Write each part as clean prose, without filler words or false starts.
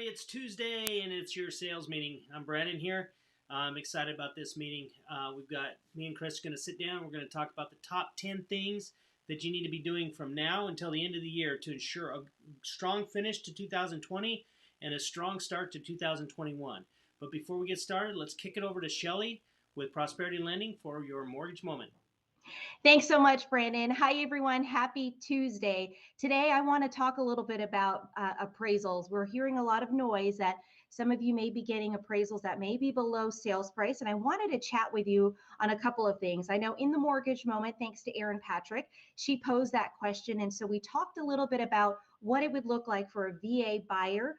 everybody. It's Tuesday and it's your sales meeting. I'm Brandon here. I'm excited about this meeting. We've got me and Chris going to sit down. We're going to talk about the top 10 things that you need to be doing from now until the end of the year to ensure a strong finish to 2020 and a strong start to 2021. But before we get started, let's kick it over to Shelly with Prosperity Lending for your mortgage moment. Thanks so much, Brandon. Hi, everyone. Happy Tuesday. Today, I want to talk a little bit about appraisals. We're hearing a lot of noise that some of you may be getting appraisals that may be below sales price. And I wanted to chat with you on a couple of things. I know in the mortgage moment, thanks to Erin Patrick, she posed that question. And so we talked a little bit about what it would look like for a VA buyer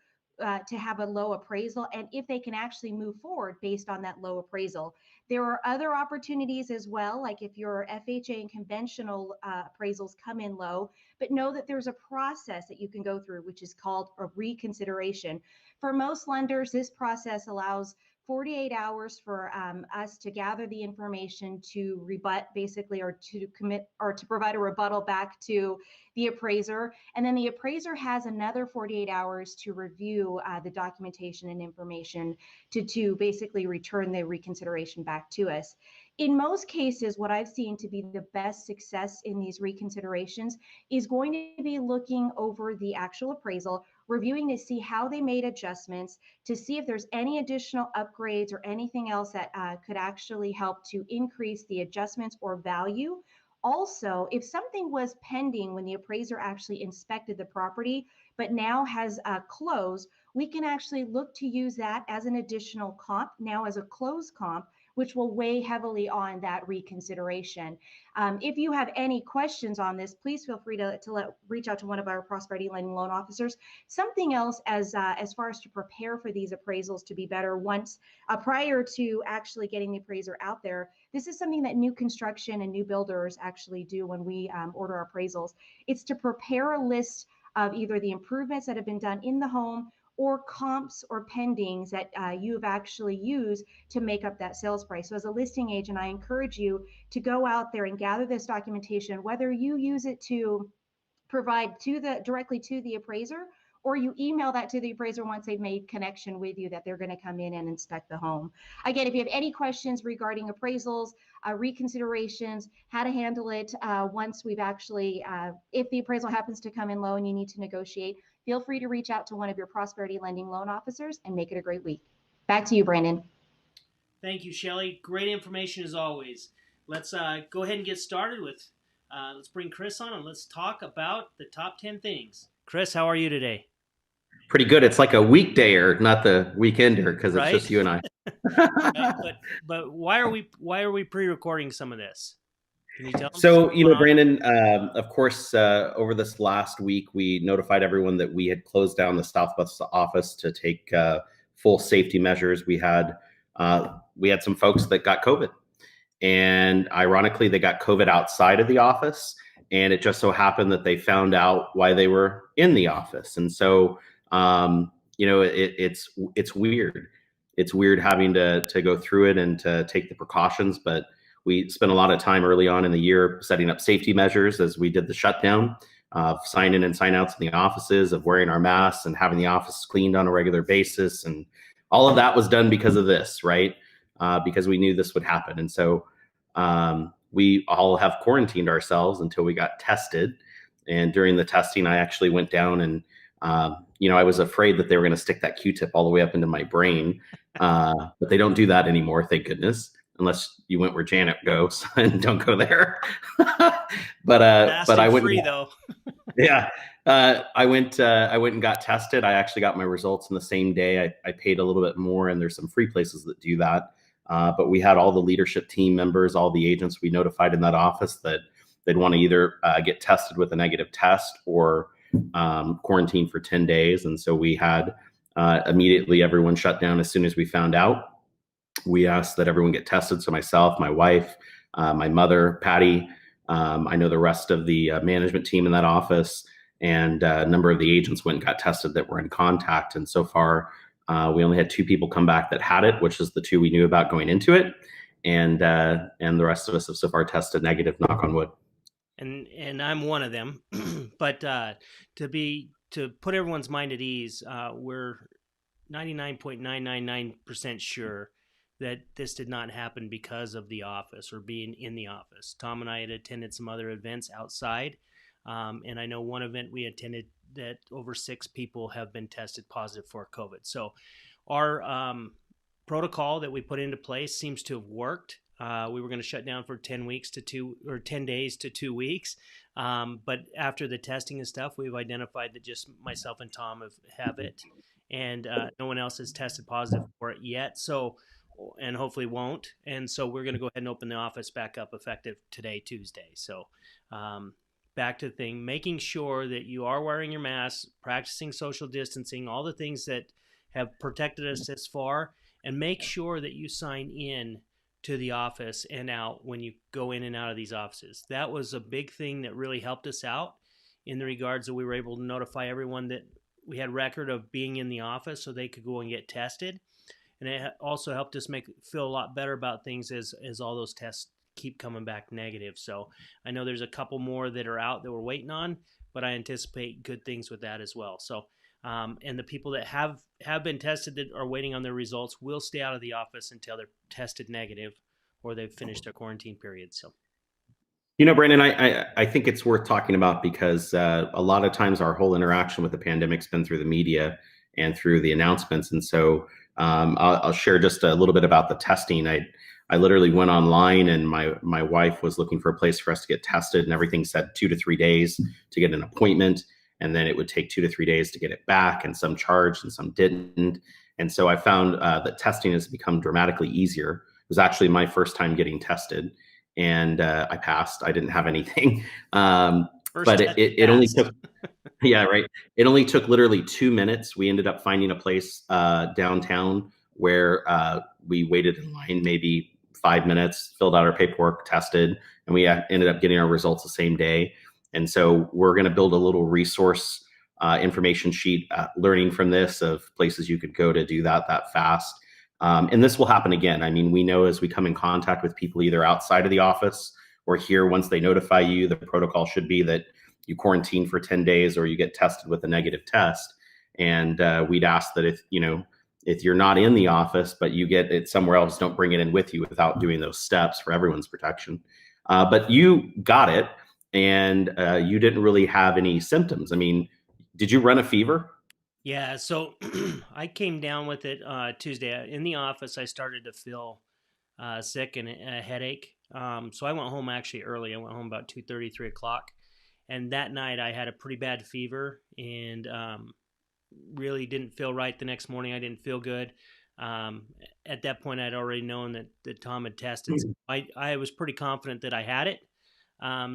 to have a low appraisal and if they can actually move forward based on that low appraisal. There are other opportunities as well, like if your FHA and conventional appraisals come in low, but know that there's a process that you can go through, which is called a reconsideration. For most lenders, this process allows 48 hours for us to gather the information to rebut basically, or to commit or to provide a rebuttal back to the appraiser. And then the appraiser has another 48 hours to review the documentation and information to basically return the reconsideration back to us. In most cases, what I've seen to be the best success in these reconsiderations is going to be looking over the actual appraisal, reviewing to see how they made adjustments, to see if there's any additional upgrades or anything else that could actually help to increase the adjustments or value. Also, if something was pending when the appraiser actually inspected the property, but now has closed, we can actually look to use that as an additional comp, now as a closed comp, which will weigh heavily on that reconsideration. If you have any questions on this, please feel free to reach out to one of our Prosperity Lending loan officers. Something else as far as to prepare for these appraisals to be better once prior to actually getting the appraiser out there. This is something that new construction and new builders actually do when we order our appraisals. It's to prepare a list of either the improvements that have been done in the home or comps or pendings that you have actually used to make up that sales price. So as a listing agent, I encourage you to go out there and gather this documentation, whether you use it to provide directly to the appraiser, or you email that to the appraiser once they've made connection with you that they're going to come in and inspect the home. Again, if you have any questions regarding appraisals, reconsiderations, how to handle it once we've actually, if the appraisal happens to come in low and you need to negotiate, feel free to reach out to one of your Prosperity Lending loan officers and make it a great week. Back to you, Brandon. Thank you, Shelly. Great information as always. Let's go ahead and get started with, let's bring Chris on and let's talk about the top 10 things. Chris, how are you today? Pretty good. It's like a weekdayer, not the weekender, because it's just you and I. but why are we pre-recording some of this? Can you tell them? So, Brandon, of course, over this last week, we notified everyone that we had closed down the Southwest office to take full safety measures. We had some folks that got COVID, and ironically, they got COVID outside of the office, and it just so happened that they found out why they were in the office. And so, it's weird. It's weird having to go through it and to take the precautions, but we spent a lot of time early on in the year setting up safety measures as we did the shutdown, sign in and sign outs in the offices, of wearing our masks and having the office cleaned on a regular basis. And all of that was done because of this, right? Because we knew this would happen. And so we all have quarantined ourselves until we got tested. And during the testing, I actually went down and, I was afraid that they were going to stick that Q-tip all the way up into my brain. But they don't do that anymore, thank goodness. Unless you went where Janet goes, and don't go there. but I went free though. Yeah, I went and got tested. I actually got my results in the same day. I paid a little bit more, and there's some free places that do that. But we had all the leadership team members, all the agents we notified in that office that they'd want to either get tested with a negative test or quarantine for 10 days. And so we had immediately everyone shut down as soon as we found out. We asked that everyone get tested. So myself, my wife, my mother, Patty, I know the rest of the management team in that office, and a number of the agents went and got tested that were in contact. And so far, we only had 2 people come back that had it, which is the 2 we knew about going into it. And the rest of us have so far tested negative, knock on wood. And I'm one of them. But to put everyone's mind at ease, we're 99.999% sure that this did not happen because of the office or being in the office. Tom and I had attended some other events outside, and I know one event we attended that over 6 people have been tested positive for COVID. So our protocol that we put into place seems to have worked. We were going to shut down for 10 days to 2 weeks. But after the testing and stuff, we've identified that just myself and Tom have it, and no one else has tested positive for it yet. So, and hopefully won't. And so we're going to go ahead and open the office back up effective today, Tuesday. So, back to the thing, making sure that you are wearing your mask, practicing social distancing, all the things that have protected us this far, and make sure that you sign in to the office and out when you go in and out of these offices. That was a big thing that really helped us out in the regards that we were able to notify everyone that we had record of being in the office so they could go and get tested. And it also helped us feel a lot better about things as all those tests keep coming back negative. So I know there's a couple more that are out that we're waiting on, but I anticipate good things with that as well. So, and the people that have been tested that are waiting on their results will stay out of the office until they're tested negative or they've finished their quarantine period. So, Brandon, I think it's worth talking about because a lot of times our whole interaction with the pandemic's been through the media and through the announcements. And so I'll share just a little bit about the testing. I literally went online and my wife was looking for a place for us to get tested, and everything said 2 to 3 days to get an appointment. And then it would take 2 to 3 days to get it back, and some charged and some didn't. And so I found that testing has become dramatically easier. It was actually my first time getting tested, and I passed. I didn't have anything. But it only took, yeah, right. It only took literally 2 minutes. We ended up finding a place downtown where we waited in line maybe 5 minutes, filled out our paperwork, tested, and we ended up getting our results the same day. And so we're going to build a little resource information sheet, learning from this of places you could go to do that fast. And this will happen again. I mean, we know as we come in contact with people either outside of the office or here, once they notify you, the protocol should be that you quarantine for 10 days or you get tested with a negative test. And we'd ask that if you're not in the office, but you get it somewhere else, don't bring it in with you without doing those steps for everyone's protection. But you got it, and you didn't really have any symptoms. I mean, did you run a fever? Yeah, so I came down with it Tuesday. In the office, I started to feel sick and a headache. So I went home actually early. I went home about 2:30, 3 o'clock. And that night I had a pretty bad fever and really didn't feel right the next morning. I didn't feel good. At that point, I'd already known that Tom had tested. So I was pretty confident that I had it.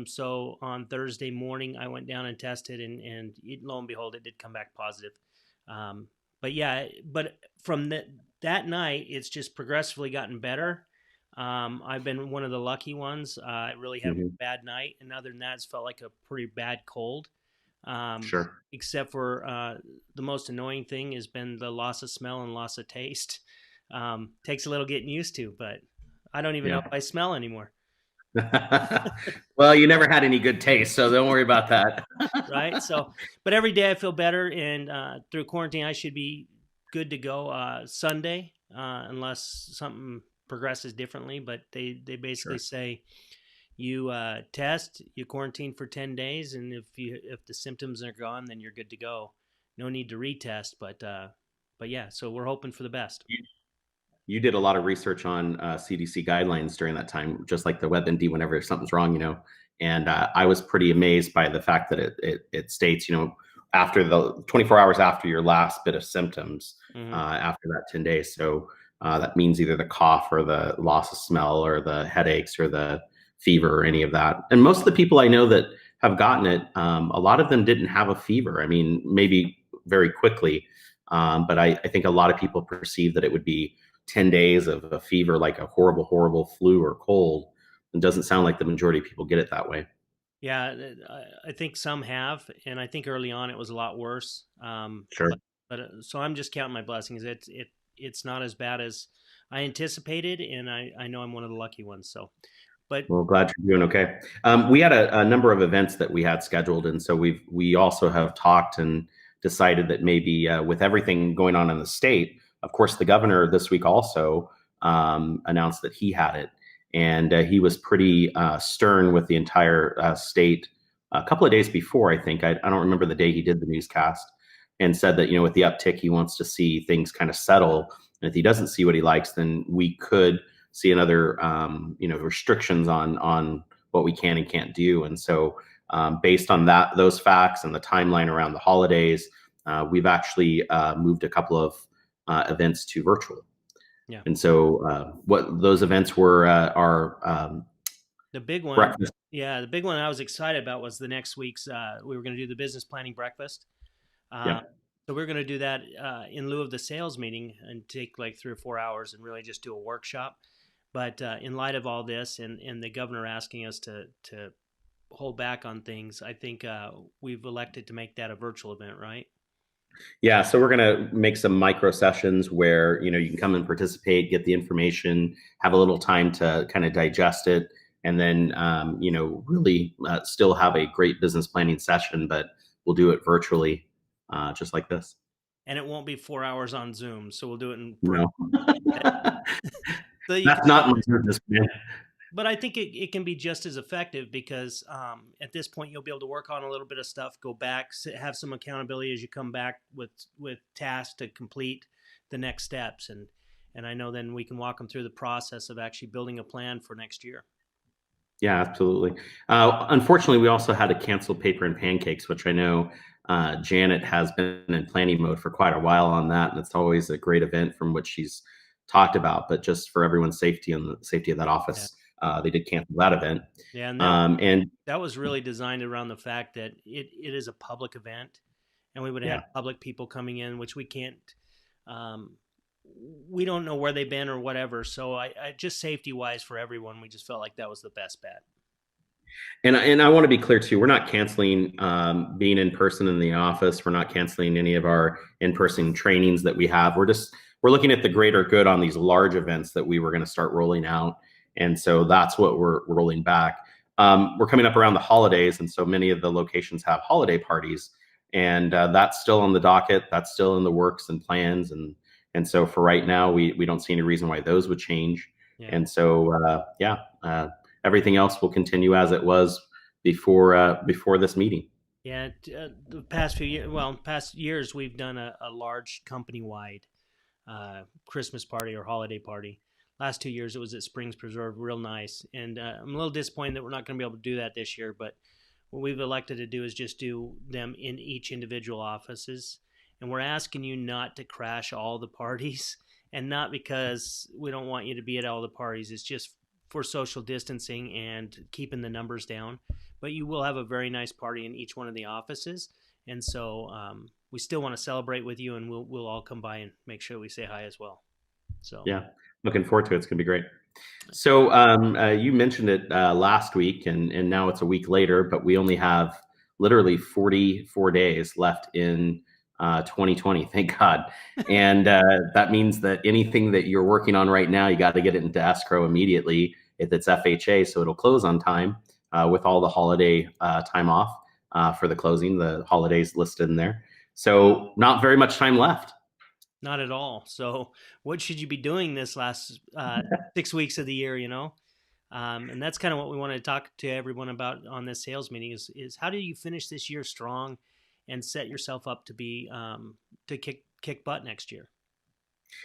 So on Thursday morning, I went down and tested, and lo and behold, it did come back positive. But from that night, it's just progressively gotten better. I've been one of the lucky ones. I really haven't had a bad night, and other than that, it's felt like a pretty bad cold. Sure. Except for the most annoying thing has been the loss of smell and loss of taste. Takes a little getting used to, but I don't even know if I smell anymore. Well, you never had any good taste, so don't worry about that. Right. So, but every day I feel better, and through quarantine, I should be good to go Sunday, unless something progresses differently. But they basically say you test, you quarantine for 10 days, and if the symptoms are gone, then you're good to go. No need to retest, but yeah. So we're hoping for the best. You did a lot of research on CDC guidelines during that time, just like the WebMD whenever something's wrong, and I was pretty amazed by the fact that it states, after the 24 hours after your last bit of symptoms, after that 10 days. So that means either the cough or the loss of smell or the headaches or the fever or any of that. And most of the people I know that have gotten it, a lot of them didn't have a fever. I mean, maybe very quickly, but I think a lot of people perceive that it would be 10 days of a fever, like a horrible, horrible flu or cold. It doesn't sound like the majority of people get it that way. Yeah, I think some have, and I think early on it was a lot worse. Sure. But so I'm just counting my blessings. It's not as bad as I anticipated, and I know I'm one of the lucky ones. So, well, glad you're doing okay. We had a number of events that we had scheduled, and so we also have talked and decided that maybe with everything going on in the state, of course, the governor this week also announced that he had it. And he was pretty stern with the entire state a couple of days before, I think. I don't remember the day he did the newscast, and said that, with the uptick, he wants to see things kind of settle. And if he doesn't see what he likes, then we could see another, restrictions on what we can and can't do. And so based on those facts and the timeline around the holidays, we've actually moved a couple of events to virtual. Yeah. And so what those events were are the big one. breakfast. Yeah, the big one I was excited about was the next week's. We were going to do the business planning breakfast. Yeah. So we're going to do that in lieu of the sales meeting and take like 3 or 4 hours and really just do a workshop. But in light of all this and the governor asking us to hold back on things, I think we've elected to make that a virtual event, right? Yeah, so we're going to make some micro sessions where, you can come and participate, get the information, have a little time to kind of digest it, and then, really still have a great business planning session, but we'll do it virtually, just like this. And it won't be 4 hours on Zoom, so we'll do it in No. So That's not my business plan. But I think it can be just as effective because at this point you'll be able to work on a little bit of stuff, go back, have some accountability as you come back with tasks to complete the next steps, and I know then we can walk them through the process of actually building a plan for next year. Yeah, absolutely. Unfortunately, we also had to cancel Paper and Pancakes, which I know Janet has been in planning mode for quite a while on that, and it's always a great event from which she's talked about. But just for everyone's safety and the safety of that office, they did cancel that event. Yeah, and that was really designed around the fact that it is a public event, and we would have public people coming in, which we can't. We don't know where they've been or whatever. So I just safety wise for everyone, we just felt like that was the best bet. And I want to be clear too. We're not canceling being in person in the office. We're not canceling any of our in-person trainings that we have. We're looking at the greater good on these large events that we were going to start rolling out. And so that's what we're rolling back. We're coming up around the holidays, and so many of the locations have holiday parties, and that's still on the docket. That's still in the works and plans. And so for right now, we don't see any reason why those would change. Yeah. And so everything else will continue as it was before this meeting. Yeah, the past years we've done a large company-wide Christmas party or holiday party. Last 2 years it was at Springs Preserve, real nice. And I'm a little disappointed that we're not going to be able to do that this year, but what we've elected to do is just do them in each individual offices. And we're asking you not to crash all the parties, and not because we don't want you to be at all the parties. It's just for social distancing and keeping the numbers down. But you will have a very nice party in each one of the offices. And so we still want to celebrate with you, and we'll all come by and make sure we say hi as well. So yeah, looking forward to it. It's going to be great. So you mentioned it last week, and now it's a week later, but we only have literally 44 days left in 2020. Thank God. And that means that anything that you're working on right now, you got to get it into escrow immediately if it's FHA, so it'll close on time with all the holiday time off for the closing, the holidays listed in there. So not very much time left. Not at all. So what should you be doing this last 6 weeks of the year, and that's kind of what we want to talk to everyone about on this sales meeting is how do you finish this year strong and set yourself up to be to kick butt next year.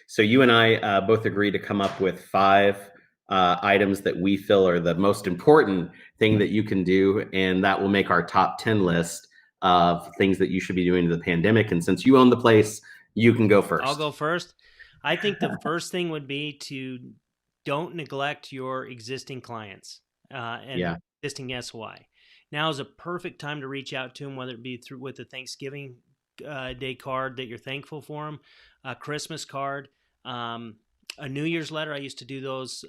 So you and I both agree to come up with 5 items that we feel are the most important thing that you can do, and that will make our top 10 list of things that you should be doing in the pandemic. And since you own the place, you can go first. I'll go first. I think the first thing would be to don't neglect your existing clients and existing SY. Now is a perfect time to reach out to them, whether it be with the Thanksgiving Day card that you're thankful for them, a Christmas card, a New Year's letter. I used to do those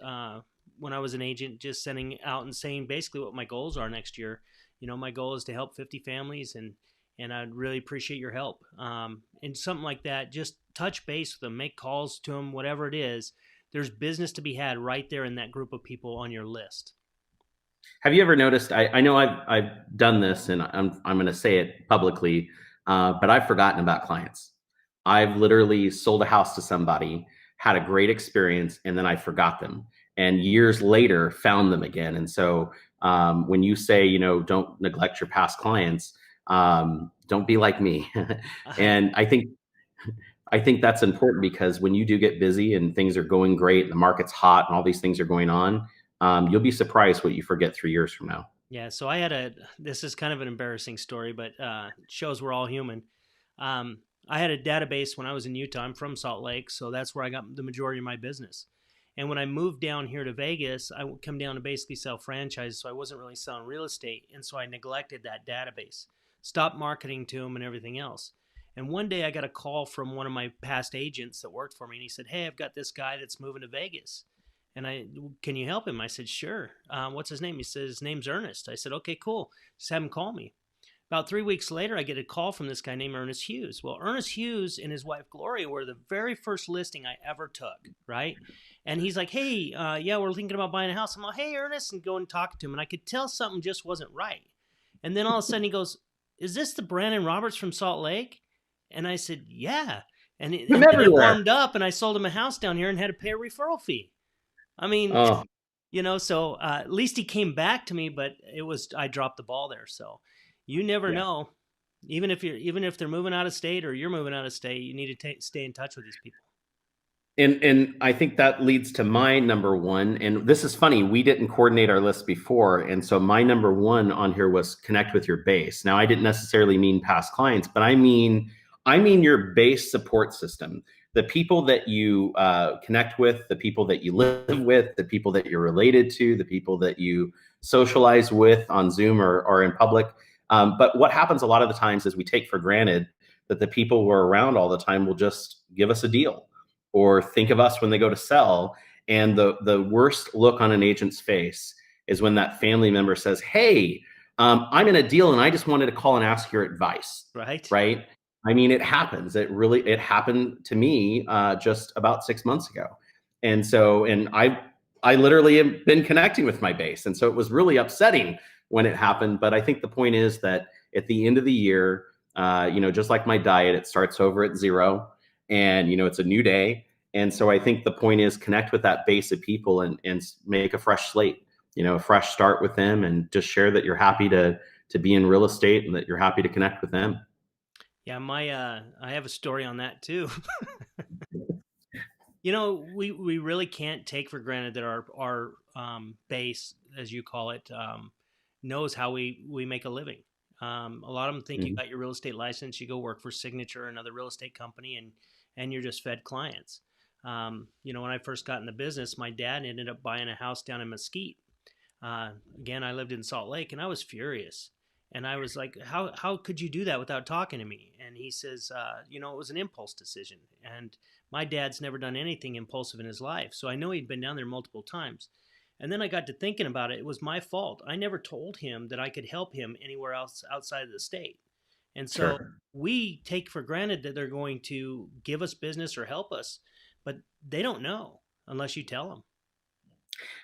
when I was an agent, just sending out and saying basically what my goals are next year. My goal is to help 50 families, and I'd really appreciate your help. And something like that, just touch base with them, make calls to them, whatever it is. There's business to be had right there in that group of people on your list. Have you ever noticed, I know I've done this, and I'm going to say it publicly, but I've forgotten about clients. I've literally sold a house to somebody, had a great experience, and then I forgot them. And years later, found them again. And so when you say, don't neglect your past clients, don't be like me. And I think that's important because when you do get busy and things are going great and the market's hot and all these things are going on, you'll be surprised what you forget 3 years from now. Yeah, so this is kind of an embarrassing story, but it shows we're all human. I had a database when I was in Utah. I'm from Salt Lake, so that's where I got the majority of my business. And when I moved down here to Vegas, I would come down to basically sell franchises, so I wasn't really selling real estate. And so I neglected that database, stopped marketing to them and everything else. And one day I got a call from one of my past agents that worked for me, and he said, "Hey, I've got this guy that's moving to Vegas. Can you help him?" I said, "Sure." What's his name? He said, "His name's Ernest." I said, "Okay, cool. Just have him call me." About 3 weeks later, I get a call from this guy named Ernest Hughes. Well, Ernest Hughes and his wife Gloria were the very first listing I ever took, right? And he's like, "Hey, yeah, we're thinking about buying a house." I'm like, "Hey, Ernest," and go and talk to him. And I could tell something just wasn't right. And then all of a sudden he goes, "Is this the Brandon Roberts from Salt Lake?" And I said, "Yeah." And I'm then it everywhere. warmed up, and I sold him a house down here and had to pay a referral fee. I mean, Oh, so at least he came back to me, but I dropped the ball there. So you never yeah. know. Even if they're moving out of state or you're moving out of state, you need to stay in touch with these people. And I think that leads to my number one. And this is funny, we didn't coordinate our list before. And so my number one on here was connect with your base. Now I didn't necessarily mean past clients, but I mean your base support system. The people that you connect with, the people that you live with, the people that you're related to, the people that you socialize with on Zoom or in public. But what happens a lot of the times is we take for granted that the people we're around all the time will just give us a deal or think of us when they go to sell. And the worst look on an agent's face is when that family member says, "Hey, I'm in a deal and I just wanted to call and ask your advice." Right? Right? I mean, it happens. It happened to me just about 6 months ago. And I literally have been connecting with my base. And so it was really upsetting when it happened. But I think the point is that at the end of the year, just like my diet, it starts over at zero, and it's a new day. And so I think the point is connect with that base of people and make a fresh slate, a fresh start with them, and just share that you're happy to be in real estate and that you're happy to connect with them. Yeah, I have a story on that too. We really can't take for granted that our base, as you call it, knows how we make a living. A lot of them think you got your real estate license, you go work for Signature, another real estate company, and you're just fed clients. When I first got in the business, my dad ended up buying a house down in Mesquite. Again, I lived in Salt Lake, and I was furious. And I was like, how could you do that without talking to me? And he says, it was an impulse decision. And my dad's never done anything impulsive in his life. So I know he'd been down there multiple times. And then I got to thinking about it. It was my fault. I never told him that I could help him anywhere else outside of the state. And so Sure. we take for granted that they're going to give us business or help us, but they don't know unless you tell them.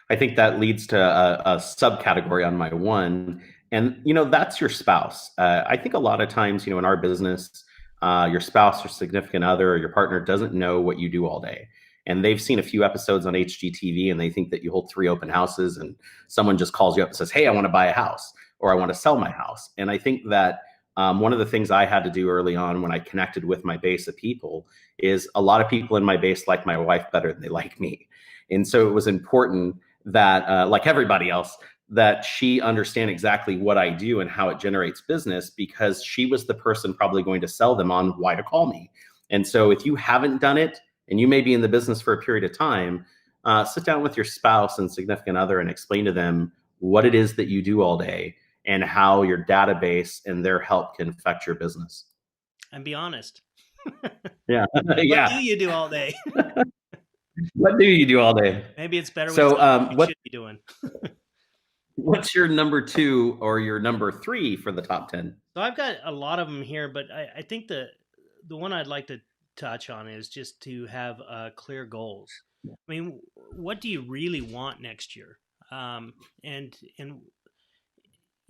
I think that leads to a subcategory on my one, and that's your spouse. I think a lot of times, in our business, your spouse or significant other or your partner doesn't know what you do all day, and they've seen a few episodes on HGTV, and they think that you hold 3 open houses, and someone just calls you up and says, "Hey, I want to buy a house," or "I want to sell my house." And I think that one of the things I had to do early on when I connected with my base of people is a lot of people in my base like my wife better than they like me, and so it was important that like everybody else, that she understand exactly what I do and how it generates business, because she was the person probably going to sell them on why to call me. And so if you haven't done it and you may be in the business for a period of time, sit down with your spouse and significant other and explain to them what it is that you do all day and how your database and their help can affect your business. And be honest. Yeah. What do Yeah. you do all day? What do you do all day? Maybe it's better So what you what should be doing. what's your number 2 or your number 3 for the top 10? So I've got a lot of them here, but I think the one I'd like to touch on is just to have clear goals. I mean, what do you really want next year? And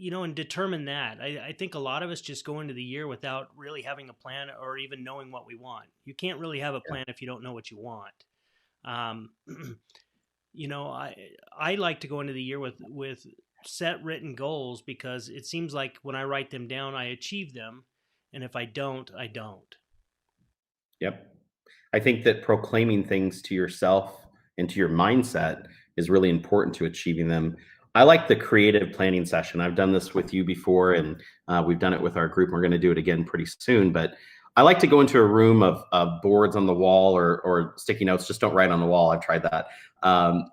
and determine that. I think a lot of us just go into the year without really having a plan or even knowing what we want. You can't really have a plan if you don't know what you want. Um, I like to go into the year with set written goals, because it seems like when I write them down, I achieve them, and if I don't, I don't. Yep. I think that proclaiming things to yourself and to your mindset is really important to achieving them. I like the creative planning session. I've done this with you before, and we've done it with our group. We're going to do it again pretty soon. But I like to go into a room of boards on the wall or sticky notes. Just don't write on the wall. I've tried that.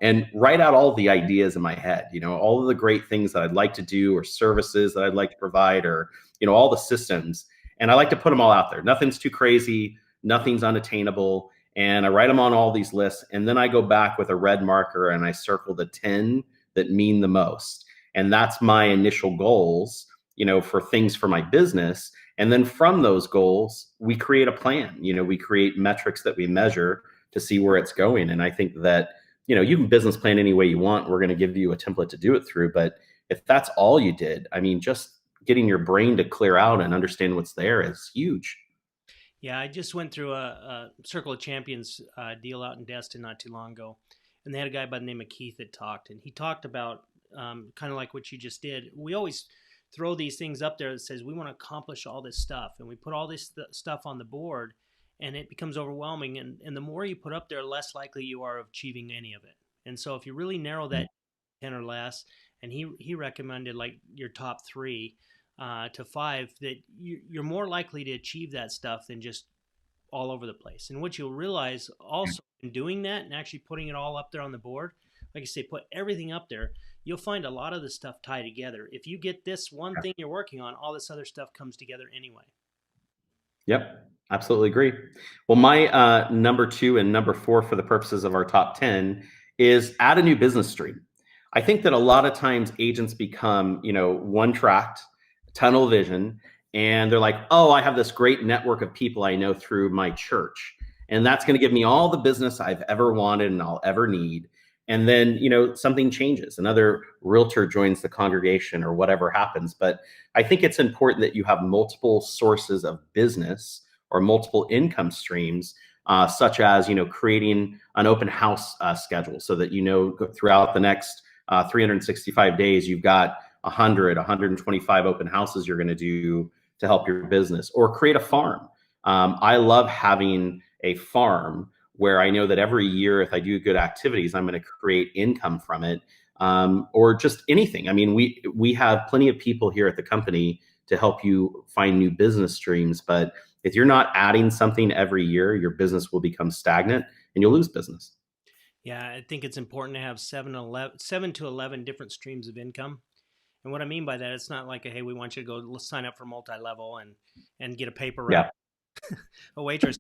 And write out all the ideas in my head, all of the great things that I'd like to do, or services that I'd like to provide, or, all the systems. And I like to put them all out there. Nothing's too crazy. Nothing's unattainable. And I write them on all these lists. And then I go back with a red marker and I circle the 10 that mean the most. And that's my initial goals, for things for my business. And then from those goals, we create a plan. We create metrics that we measure to see where it's going. And I think that, you can business plan any way you want. We're going to give you a template to do it through. But if that's all you did, just getting your brain to clear out and understand what's there is huge. Yeah, I just went through a Circle of Champions deal out in Destin not too long ago, and they had a guy by the name of Keith that talked, and he talked about kind of like what you just did. We always throw these things up there that says we want to accomplish all this stuff, and we put all this stuff on the board, and it becomes overwhelming. And the more you put up there, less likely you are of achieving any of it. And so if you really narrow that 10 or less, and he recommended like your top 3 to 5, that you're more likely to achieve that stuff than just all over the place. And what you'll realize also in doing that and actually putting it all up there on the board, like I say, put everything up there, you'll find a lot of the stuff tie together. If you get this one thing you're working on, all this other stuff comes together anyway. Yep, absolutely agree. Well, my number 2 and number 4 for the purposes of our top 10 is add a new business stream. I think that a lot of times agents become, one-tracked, tunnel vision, and they're like, oh, I have this great network of people I know through my church, and that's going to give me all the business I've ever wanted and I'll ever need. And then, something changes. Another realtor joins the congregation or whatever happens. But I think it's important that you have multiple sources of business or multiple income streams, such as, creating an open house schedule so that, throughout the next 365 days, you've got 100, 125 open houses you're going to do to help your business, or create a farm. I love having a farm where I know that every year, if I do good activities, I'm going to create income from it, or just anything. We have plenty of people here at the company to help you find new business streams. But if you're not adding something every year, your business will become stagnant and you'll lose business. Yeah, I think it's important to have 7 to 11 different streams of income. And what I mean by that, it's not like, hey, we want you to go sign up for multi-level and get a paper route, a waitress.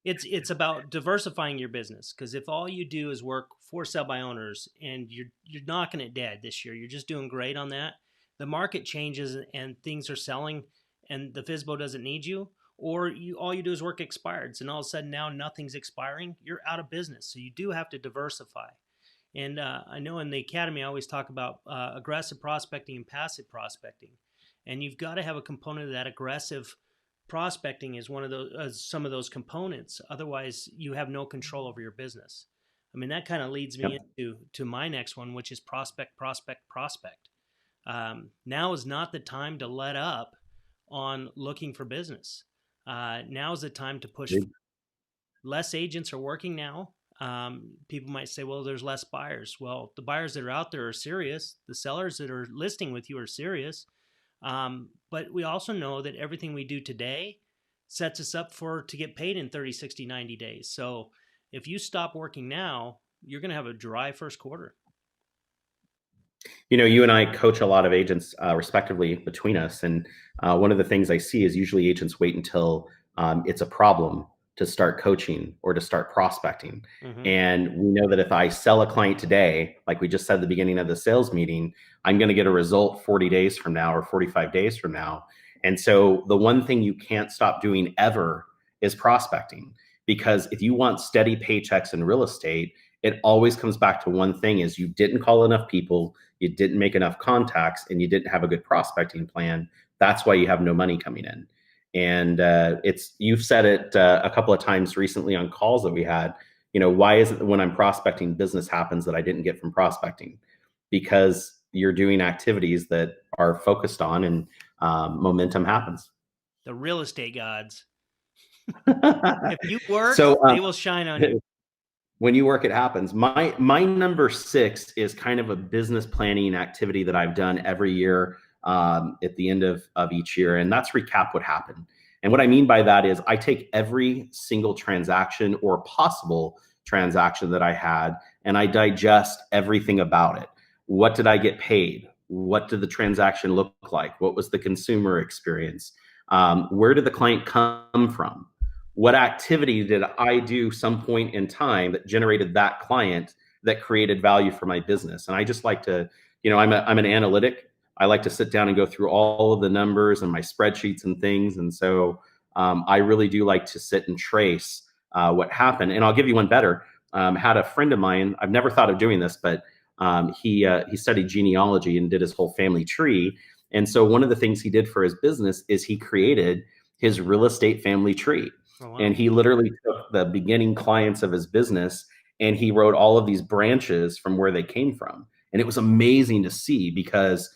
It's about diversifying your business, because if all you do is work for sell-by owners and you're knocking it dead this year, you're just doing great on that. The market changes and things are selling, and the FSBO doesn't need you, or all you do is work expireds, and all of a sudden now nothing's expiring. You're out of business, so you do have to diversify. And I know in the academy I always talk about aggressive prospecting and passive prospecting, and you've got to have a component of that. Aggressive prospecting is one of those, some of those components. Otherwise, you have no control over your business. That kind of leads me into my next one, which is prospect. Now is not the time to let up on looking for business. Now is the time to push. Less agents are working now. People might say, well, there's less buyers. Well, the buyers that are out there are serious. The sellers that are listing with you are serious. But we also know that everything we do today sets us up to get paid in 30, 60, 90 days. So if you stop working now, you're going to have a dry first quarter. You and I coach a lot of agents respectively between us. And one of the things I see is usually agents wait until it's a problem to start coaching or to start prospecting. Mm-hmm. And we know that if I sell a client today, like we just said at the beginning of the sales meeting, I'm going to get a result 40 days from now or 45 days from now. And so the one thing you can't stop doing ever is prospecting, because if you want steady paychecks in real estate, it always comes back to one thing: is you didn't call enough people, you didn't make enough contacts, and you didn't have a good prospecting plan. That's why you have no money coming in. And you've said it a couple of times recently on calls that we had. Why is it that when I'm prospecting, business happens that I didn't get from prospecting? Because you're doing activities that are focused on, and momentum happens. The real estate gods. If you work, they will shine on you. When you work, it happens. My number 6 is kind of a business planning activity that I've done every year at the end of each year, and that's recap what happened. And what I mean by that is I take every single transaction or possible transaction that I had, and I digest everything about it. What did I get paid? What did the transaction look like? What was the consumer experience? Where did the client come from? What activity did I do some point in time that generated that client that created value for my business? And I just like to, I'm an analytic. I like to sit down and go through all of the numbers and my spreadsheets and things. And so I really do like to sit and trace what happened. And I'll give you one better. Had a friend of mine, I've never thought of doing this, but he studied genealogy and did his whole family tree. And so one of the things he did for his business is he created his real estate family tree. Oh, wow. And he literally took the beginning clients of his business and he wrote all of these branches from where they came from. And it was amazing to see because,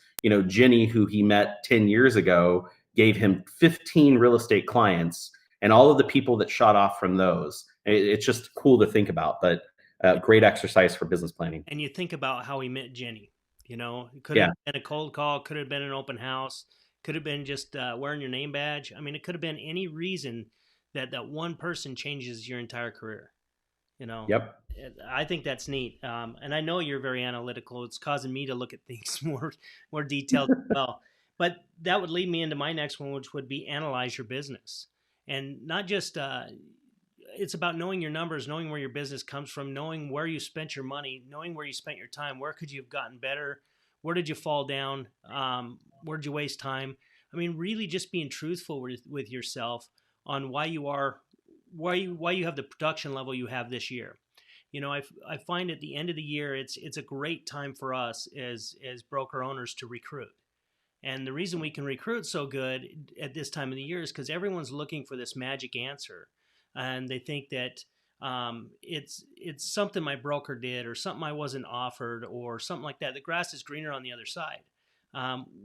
Jenny, who he met 10 years ago, gave him 15 real estate clients, and all of the people that shot off from those. It's just cool to think about, but great exercise for business planning. And you think about how he met Jenny. It could have been a cold call, could have been an open house, could have been just wearing your name badge. I mean, it could have been any reason that one person changes your entire career. Yep. I think that's neat. And I know you're very analytical. It's causing me to look at things more detailed as well. But that would lead me into my next one, which would be analyze your business. And not just, it's about knowing your numbers, knowing where your business comes from, knowing where you spent your money, knowing where you spent your time, where could you have gotten better? Where did you fall down? Where did you waste time? I mean, really just being truthful with yourself on why you have the production level you have this year. I find at the end of the year, it's a great time for us as broker owners to recruit. And the reason we can recruit so good at this time of the year is because everyone's looking for this magic answer. And they think that it's something my broker did or something I wasn't offered or something like that. The grass is greener on the other side.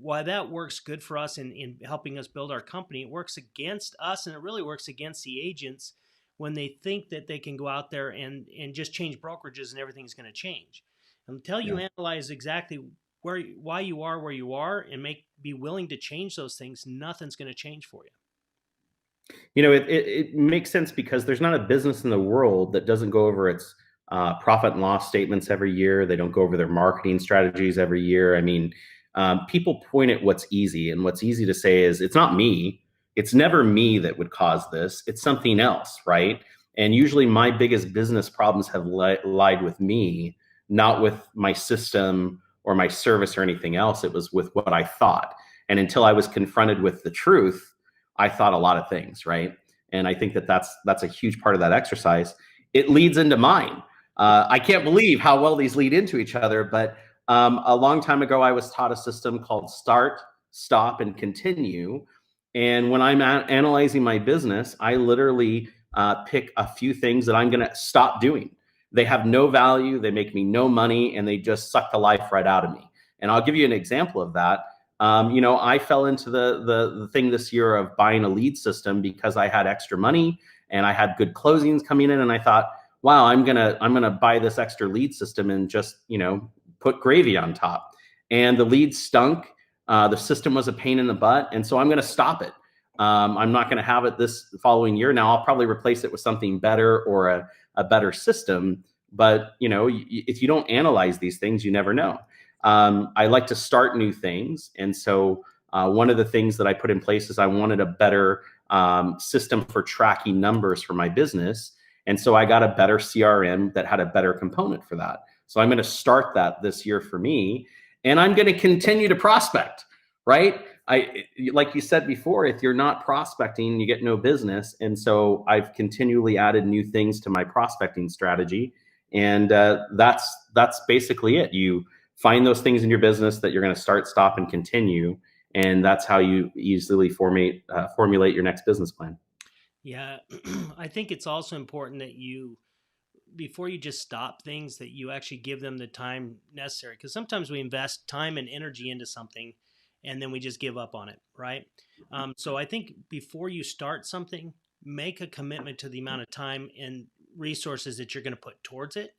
Why that works good for us in helping us build our company, it works against us, and it really works against the agents when they think that they can go out there and just change brokerages and everything's going to change. Until you analyze exactly why you are where you are and be willing to change those things, nothing's going to change for you. It makes sense because there's not a business in the world that doesn't go over its profit and loss statements every year. They don't go over their marketing strategies every year. I mean, people point at what's easy, and what's easy to say is it's not me. It's never me that would cause this. It's something else, right? And usually my biggest business problems have lied with me, not with my system or my service or anything else. It was with what I thought. And until I was confronted with the truth, I thought a lot of things, right? And I think that's a huge part of that exercise. It leads into mine. I can't believe how well these lead into each other, but a long time ago, I was taught a system called start, stop, and continue. And when I'm analyzing my business, I literally pick a few things that I'm going to stop doing. They have no value, they make me no money, and they just suck the life right out of me. And I'll give you an example of that. I fell into the thing this year of buying a lead system because I had extra money and I had good closings coming in, and I thought, wow, I'm gonna buy this extra lead system and just put gravy on top. And the leads stunk. The system was a pain in the butt, and so I'm going to stop it. I'm not going to have it this following year. Now I'll probably replace it with something better or a better system. But if you don't analyze these things, you never know. I like to start new things, and so one of the things that I put in place is I wanted a better system for tracking numbers for my business, and so I got a better CRM that had a better component for that. So I'm going to start that this year for me, and I'm going to continue to prospect, right? Like you said before, if you're not prospecting, you get no business. And so I've continually added new things to my prospecting strategy. And that's basically it. You find those things in your business that you're going to start, stop, and continue. And that's how you easily formulate your next business plan. Yeah, I think it's also important that you, before you just stop things, that you actually give them the time necessary. Because sometimes we invest time and energy into something and then we just give up on it, right? So I think before you start something, make a commitment to the amount of time and resources that you're going to put towards it,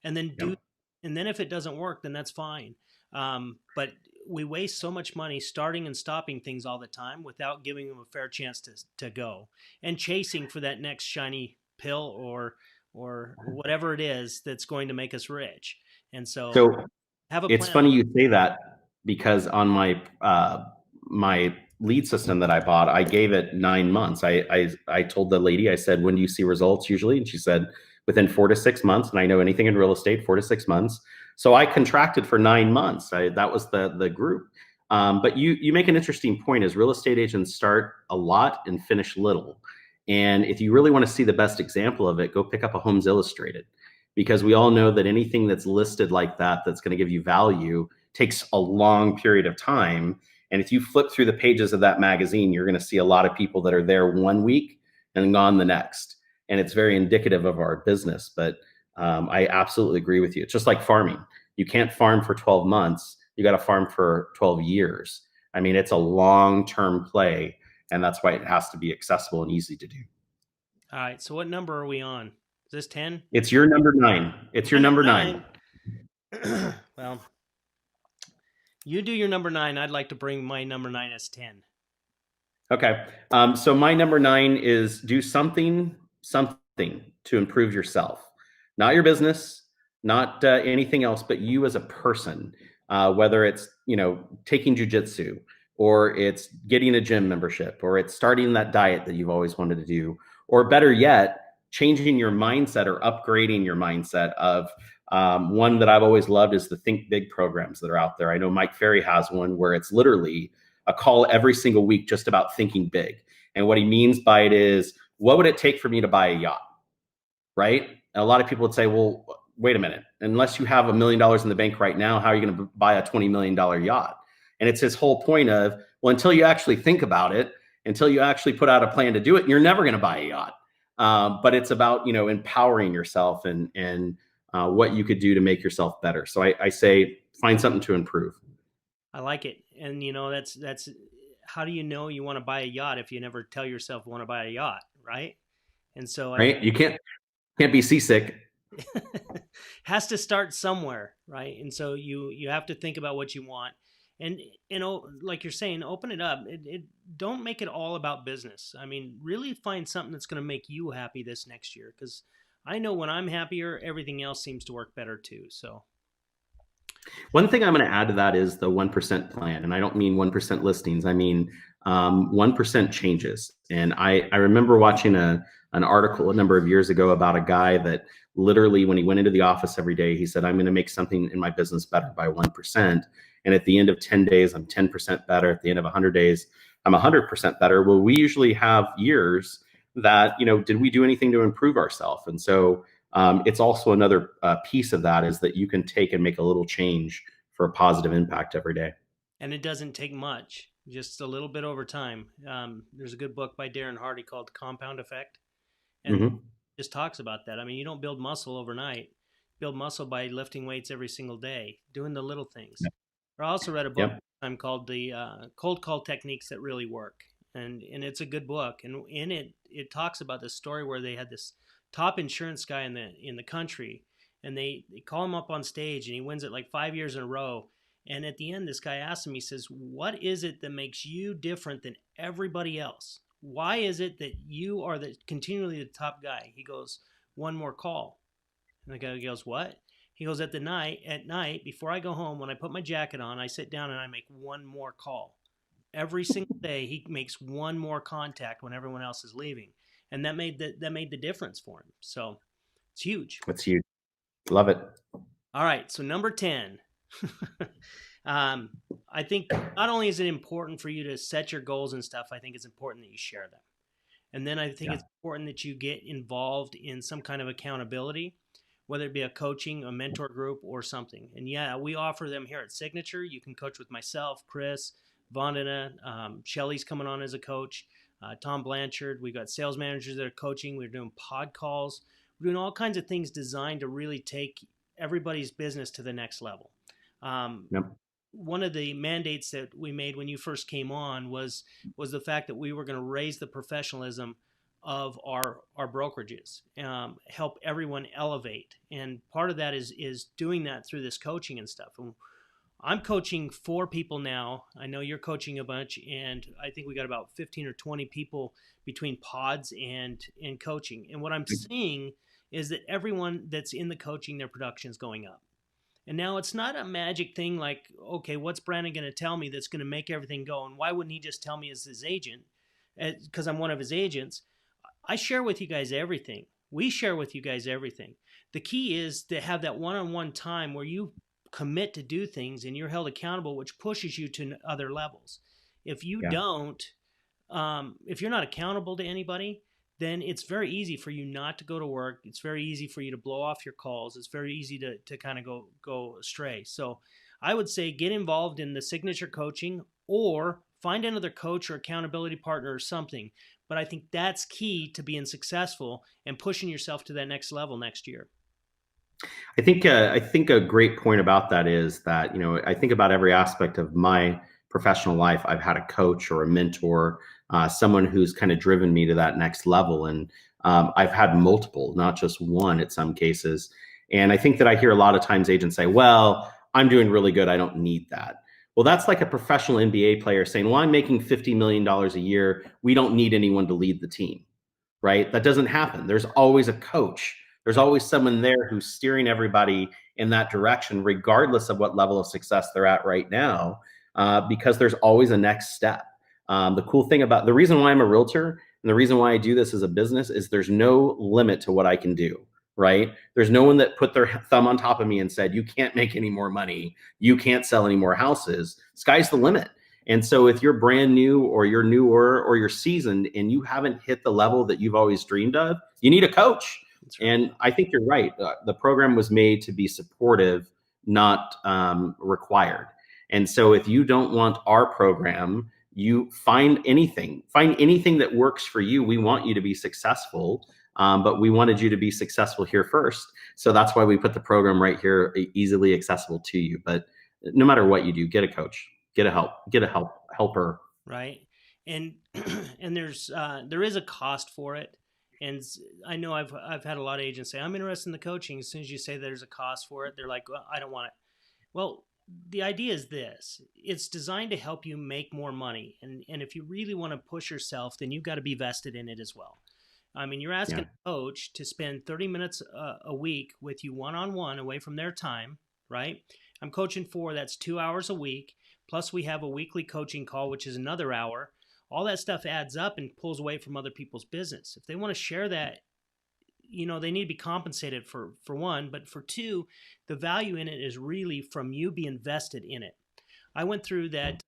and then do. Yep. And then if it doesn't work, then that's fine. But we waste so much money starting and stopping things all the time without giving them a fair chance to go, and chasing for that next shiny pill or whatever it is that's going to make us rich. And so So have a it's plan. funny you say that, because on my lead system that I bought, I gave it 9 months. I told the lady, I said, when do you see results usually? And she said, within 4 to 6 months. And I know anything in real estate, 4 to 6 months. So I contracted for 9 months. That was the group. But you make an interesting point. As real estate agents, start a lot and finish little. And if you really want to see the best example of it, go pick up a Homes Illustrated, because we all know that anything that's listed like that, that's going to give you value, takes a long period of time. And if you flip through the pages of that magazine, you're going to see a lot of people that are there 1 week and gone the next. And it's very indicative of our business. But I absolutely agree with you. It's just like farming. You can't farm for 12 months. You got to farm for 12 years. I mean, it's a long-term play, and that's why it has to be accessible and easy to do. All right. So what number are we on? Is this 10? It's your number 9. It's your number 9. Well, you do your number 9. I'd like to bring my number 9 as 10. Okay. So my number 9 is do something to improve yourself, not your business, not anything else, but you as a person. Whether it's taking jujitsu, or it's getting a gym membership, or it's starting that diet that you've always wanted to do, or better yet, changing your mindset or upgrading your mindset. Of one that I've always loved is the Think Big programs that are out there. I know Mike Ferry has one where it's literally a call every single week just about thinking big. And what he means by it is, what would it take for me to buy a yacht? Right? And a lot of people would say, well, wait a minute, unless you have $1 million in the bank right now, how are you going to buy a $20 million yacht? And it's his whole point of, well, until you actually think about it, until you actually put out a plan to do it, you're never going to buy a yacht. But it's about, empowering yourself and what you could do to make yourself better. So I say, find something to improve. I like it. And that's how do you know you want to buy a yacht if you never tell yourself you want to buy a yacht, right? And so Right? You can't be seasick. Has to start somewhere, right? And so you have to think about what you want, and like you're saying, open it up. Don't make it all about business. I mean, really find something that's going to make you happy this next year, because I know when I'm happier, everything else seems to work better too. So one thing I'm going to add to that is the 1% plan. And I don't mean 1% listings. I mean 1% changes. And I remember watching an article a number of years ago about a guy that literally, when he went into the office every day, he said, I'm going to make something in my business better by 1%. And at the end of 10 days, I'm 10% better. At the end of 100 days, I'm 100% better. Well, we usually have years that, did we do anything to improve ourselves? And so it's also another piece of that, is that you can take and make a little change for a positive impact every day. And it doesn't take much, just a little bit over time. There's a good book by Darren Hardy called Compound Effect, and just talks about that. I mean, you don't build muscle overnight. Build muscle by lifting weights every single day, doing the little things. Yep. I also read a book I'm called the Cold Call Techniques That Really Work, and it's a good book. And in it talks about this story where they had this top insurance guy in the country, and they call him up on stage, and he wins it like 5 years in a row. And at the end, this guy asks him, he says, what is it that makes you different than everybody else? Why is it that you are continually the top guy? He goes, one more call. And the guy goes, what? He goes, at night, before I go home, when I put my jacket on, I sit down and I make one more call. Every single day, he makes one more contact when everyone else is leaving. And that made the difference for him. So it's huge. It's huge. Love it. All right. So number 10. I think not only is it important for you to set your goals and stuff, I think it's important that you share them. And then I think it's important that you get involved in some kind of accountability, whether it be a coaching, a mentor group, or something. And yeah, we offer them here at Signature. You can coach with myself, Chris, Vandana, Shelly's coming on as a coach, Tom Blanchard. We've got sales managers that are coaching. We're doing pod calls. We're doing all kinds of things designed to really take everybody's business to the next level. Yep. One of the mandates that we made when you first came on was the fact that we were going to raise the professionalism of our brokerages, help everyone elevate. And part of that is doing that through this coaching and stuff. And I'm coaching 4 people now. I know you're coaching a bunch, and I think we got about 15 or 20 people between pods and coaching. And what I'm seeing is that everyone that's in the coaching, their production is going up. And now it's not a magic thing like, okay, what's Brandon going to tell me that's going to make everything go? And why wouldn't he just tell me as his agent? Because I'm one of his agents. I share with you guys everything. We share with you guys everything. The key is to have that one-on-one time where you commit to do things and you're held accountable, which pushes you to other levels. If you don't, if you're not accountable to anybody, then it's very easy for you not to go to work. It's very easy for you to blow off your calls. It's very easy to kind of go astray. So I would say get involved in the Signature coaching or find another coach or accountability partner or something. But I think that's key to being successful and pushing yourself to that next level next year. I think a great point about that is that, I think about every aspect of my professional life. I've had a coach or a mentor, someone who's kind of driven me to that next level. And I've had multiple, not just one at some cases. And I think that I hear a lot of times agents say, well, I'm doing really good. I don't need that. Well, that's like a professional NBA player saying, well, I'm making $50 million a year. We don't need anyone to lead the team, right? That doesn't happen. There's always a coach. There's always someone there who's steering everybody in that direction, regardless of what level of success they're at right now, because there's always a next step. The cool thing about the reason why I'm a realtor and the reason why I do this as a business is there's no limit to what I can do. Right? There's no one that put their thumb on top of me and said, you can't make any more money. You can't sell any more houses. Sky's the limit. And so if you're brand new or you're newer or you're seasoned and you haven't hit the level that you've always dreamed of, you need a coach. Right. And I think you're right. The program was made to be supportive, not required. And so if you don't want our program, you find anything that works for you. We want you to be successful. But we wanted you to be successful here first. So that's why we put the program right here, easily accessible to you. But no matter what you do, get a coach, get a helper. Right. And there is a cost for it. And I know I've had a lot of agents say, I'm interested in the coaching. As soon as you say there's a cost for it, they're like, well, I don't want it. Well, the idea is this. It's designed to help you make more money. And if you really want to push yourself, then you've got to be vested in it as well. I mean, you're asking a coach to spend 30 minutes a week with you one-on-one away from their time, right? I'm coaching that's 2 hours a week. Plus we have a weekly coaching call, which is another hour. All that stuff adds up and pulls away from other people's business. If they want to share that, they need to be compensated for one, but for two, the value in it is really from you being vested in it. I went through that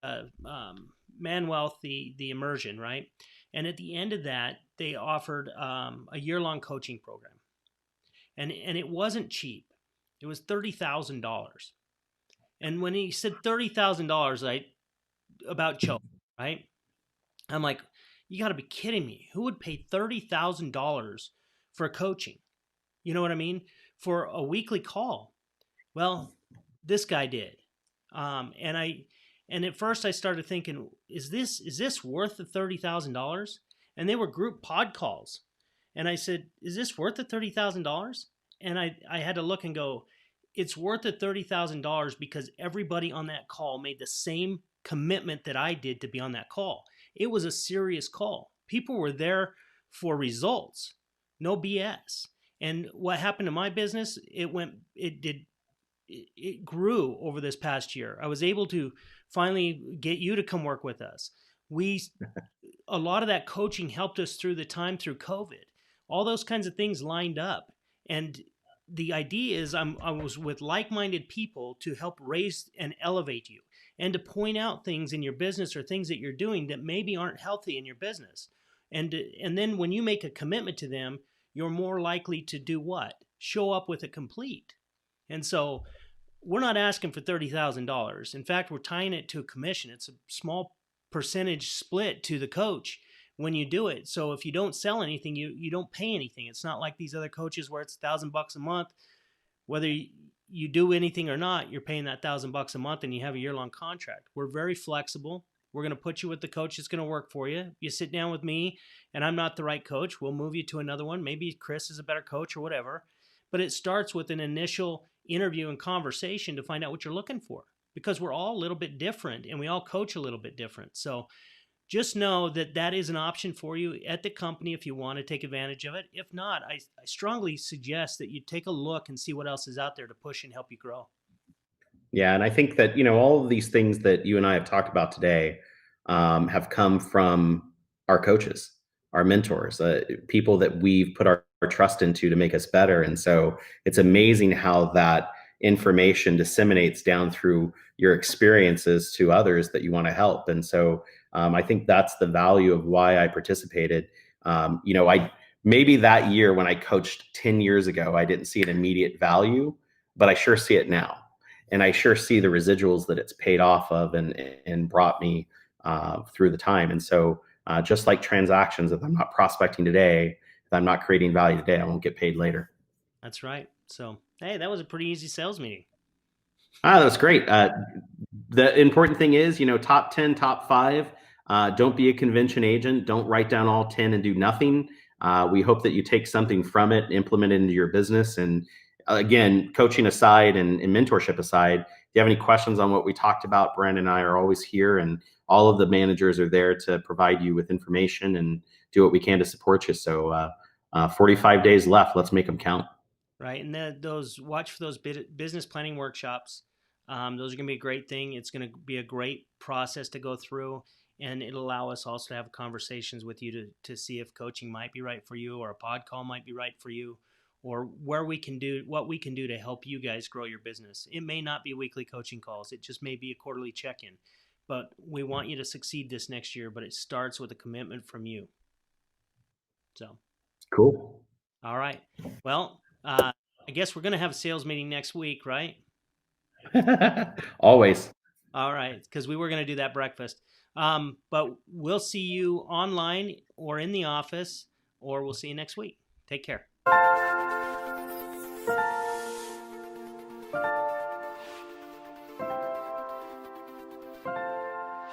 Man Wealth, the immersion, right? And at the end of that, they offered a year-long coaching program. And it wasn't cheap. It was $30,000. And when he said $30,000, I about choked, right? I'm like, you got to be kidding me. Who would pay $30,000 for coaching? You know what I mean? For a weekly call. Well, this guy did. And at first I started thinking, is this worth the $30,000? And they were group pod calls. And I said, is this worth the $30,000? And I had to look and go, it's worth the $30,000 because everybody on that call made the same commitment that I did to be on that call. It was a serious call. People were there for results, no BS. And what happened to my business, it grew over this past year. I was able to finally get you to come work with us. A lot of that coaching helped us through the time through COVID. All those kinds of things lined up. And the idea is I was with like-minded people to help raise and elevate you and to point out things in your business or things that you're doing that maybe aren't healthy in your business. And then when you make a commitment to them, you're more likely to do what? show up with it complete. And so we're not asking for $30,000. In fact, we're tying it to a commission. It's a small percentage split to the coach when you do it. So if you don't sell anything, you don't pay anything. It's not like these other coaches where it's $1,000 a month. Whether you do anything or not, you're paying that $1,000 a month and you have a year-long contract. We're very flexible. We're going to put you with the coach that's going to work for you. You sit down with me and I'm not the right coach, we'll move you to another one. Maybe Chris is a better coach or whatever. But it starts with an initial interview and conversation to find out what you're looking for, because we're all a little bit different and we all coach a little bit different. So just know that that is an option for you at the company if you want to take advantage of it. If not, I strongly suggest that you take a look and see what else is out there to push and help you grow. Yeah, and I think that, all of these things that you and I have talked about today have come from our coaches, our mentors, people that we've put our trust into to make us better. And so it's amazing how that information disseminates down through your experiences to others that you want to help. And so I think that's the value of why I participated. I maybe that year when I coached 10 years ago, I didn't see an immediate value, but I sure see it now. And I sure see the residuals that it's paid off of and brought me through the time. And so just like transactions, if I'm not prospecting today, if I'm not creating value today, I won't get paid later. That's right. So, hey, that was a pretty easy sales meeting. That was great. The important thing is, top 10, top 5, don't be a convention agent. Don't write down all 10 and do nothing. We hope that you take something from it, implement it into your business. And again, coaching aside and mentorship aside, if you have any questions on what we talked about, Brandon and I are always here, and all of the managers are there to provide you with information and do what we can to support you. So 45 days left. Let's make them count. Right. And watch for those business planning workshops. Those are going to be a great thing. It's going to be a great process to go through, and it'll allow us also to have conversations with you to see if coaching might be right for you, or a pod call might be right for you, or what we can do to help you guys grow your business. It may not be weekly coaching calls. It just may be a quarterly check-in. But we want you to succeed this next year, but it starts with a commitment from you. So cool. All right. Well, I guess we're going to have a sales meeting next week, right? Always. All right, because we were going to do that breakfast. But we'll see you online or in the office, or we'll see you next week. Take care.